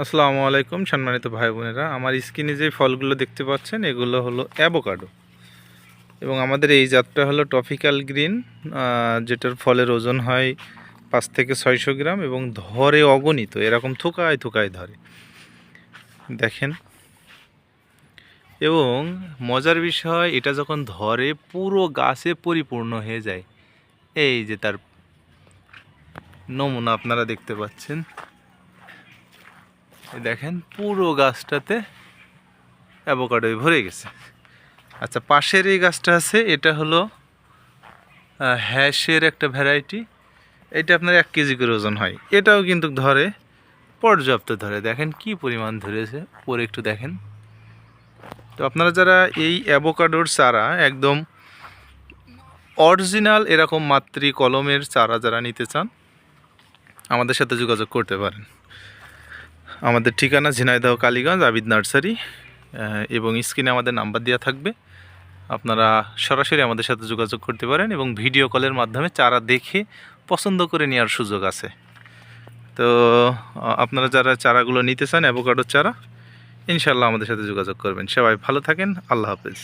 আসসালামু আলাইকুম সম্মানিত ভাই বোনেরা, আমার স্ক্রিনে যে ফলগুলো দেখতে পাচ্ছেন এগুলো হলো অ্যাভোকাডো এবং আমাদের এই জাতটা হলো ট্রপিক্যাল গ্রিন, যেটার ফলের ওজন হয় 5 থেকে 600 গ্রাম এবং ধরে অগণিত, এরকম থোকায় থোকায় ধরে দেখেন। এবং মজার বিষয়, এটা যখন ধরে পুরো গাছে পরিপূর্ণ হয়ে যায়। এই যে তার নমুনা আপনারা দেখতে পাচ্ছেন, দেখেন পুরো গাছটাতে অ্যাভোকাডোয় ভরে গেছে। আচ্ছা, পাশের এই গাছটা আছে, এটা হলো হ্যাশের একটা ভ্যারাইটি। এটা আপনার 1 কেজি করে ওজন হয়। এটাও কিন্তু ধরে, পর্যাপ্ত ধরে, দেখেন কি পরিমাণ ধরেছে পরে একটু দেখেন। তো আপনারা যারা এই অ্যাভোকাডোর চারা একদম অরিজিনাল এরকম মাতৃ কলমের চারা যারা নিতে চান, আমাদের সাথে যোগাযোগ করতে পারেন। আমাদের ঠিকানা ঝিনাইদহ কালীগঞ্জ আবিদ নার্সারি, এবং স্ক্রিনে আমাদের নাম্বার দেওয়া থাকবে। আপনারা সরাসরি আমাদের সাথে যোগাযোগ করতে পারেন এবং ভিডিও কলের মাধ্যমে চারা দেখে পছন্দ করে নেওয়ার সুযোগ আছে। তো আপনারা যারা চারাগুলো নিতে চান অ্যাভোকাডোর চারা, ইনশাল্লাহ আমাদের সাথে যোগাযোগ করবেন। সবাই ভালো থাকেন, আল্লাহ হাফেজ।